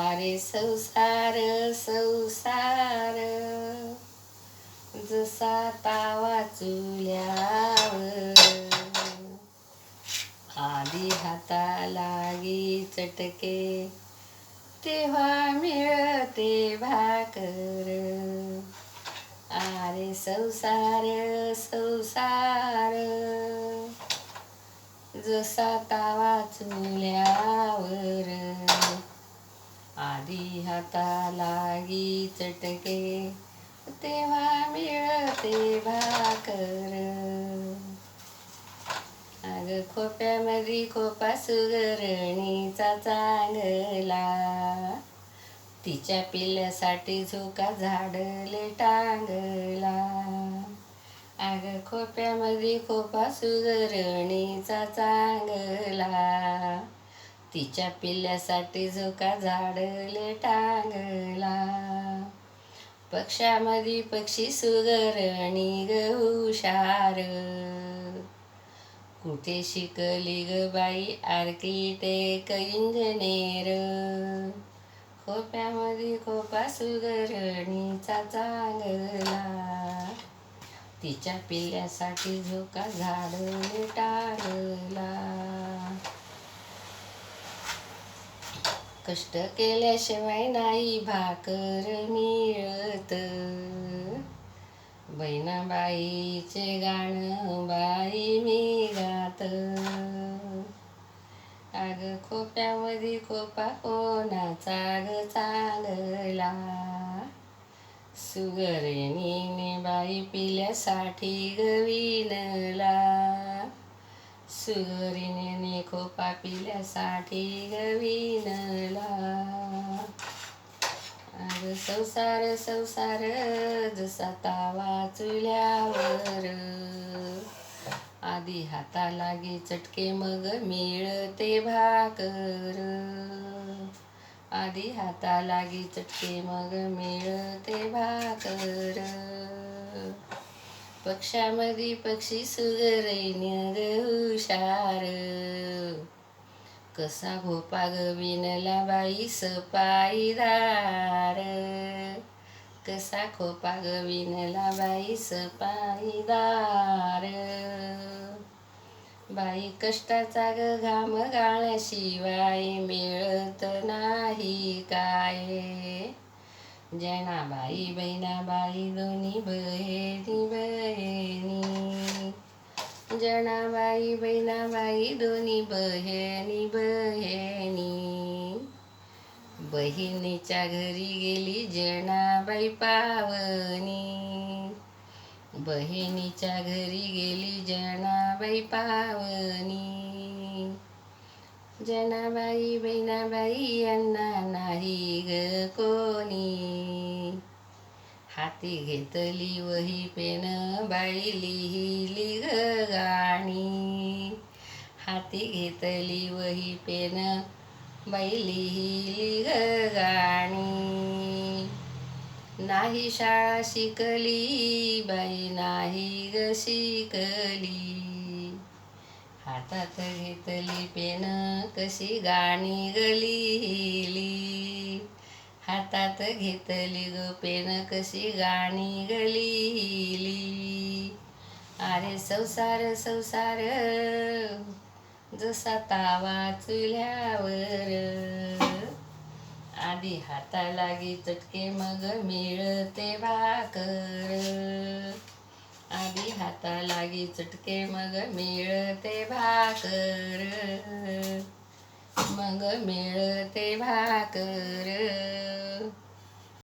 आरे संसार संसार जसा तावा चुल्यावर, आधी हाता लागी चटके तेव्हा मिळते भाकर. आरे संसार संसार जसा तावा चुल्यावर, आधी हाता लागी चटके तेव्हा मिळते भाकर. अग खोप्यामध्ये खोपा सुगरणीचा चांगला, तिच्या पिल्ल्यासाठी झोका झाडले टांगला. अग खोप्यामध्ये खोपा सुगरणीचा चांगला, तिच्या पिल्ल्यासाठी झोका झाडले टांगला. पक्षामध्ये पक्षी सुगरणी ग हुशार, कुठे शिकली ग बाई आर्किटेक्ट इंजिनियर. खोप्यामध्ये खोपा सुगरणीचा चांगला, तिच्या पिल्ल्यासाठी झोका झाडले टांगला. कष्ट केल्याशिवाय नाही भाकर मिळत, बहिणाबाईचे गाणं बाई मी गात. अग खोप्यामध्ये खोपा कोणाचा ग चांगला, सुगरणीने बाई पिल्यासाठी ग विणला. सुगरणीने खोपा पिल्यासाठी ग विणला. अग संसार संसार जसा तावा चुल्यावर, आधी हाता लागी चटके मग मिळते भाकर. आधी हाता लागी चटके मग मिळते भाकर. पक्षामध्ये पक्षी सुगरण ग हुशार, कसा घोपा ग विणला बाई सपाईदार. कसा खोपा ग विणला बाई सपाईदार. बाई कष्टाचा ग घाम गाळल्याशिवाय मिळत नाही काय. जनाबाई बहिणाबाई दोन्ही बहिणी बहिणी, जनाबाई बहिणाबाई दोन्ही बहिणी बहिणी. बहिणीच्या घरी गेली जनाबाई पावनी, बहिणीच्या घरी गेली जनाबाई पावनी. जनाबाई बहिणाबाई यांना नाही ग कोणी, हाती घेतली वही पेन बाई लिहिली ग गाणी. हाती घेतली वही पेन बाई लिहिली ग गाणी. नाही शाळा शिकली बाई नाही ग शिकली, हातात घेतली पेन कशी गाणी ग लिहिली. हातात घेतली ग पेन कशी गाणी ग लिहिली. अरे संसार संसार जसा तावा चुल्यावर, आधी हाता लागी चटके मग मिळते भाकर. आधी हाता लागी चटके मग मिळते भाकर. मग मिळते भाकर.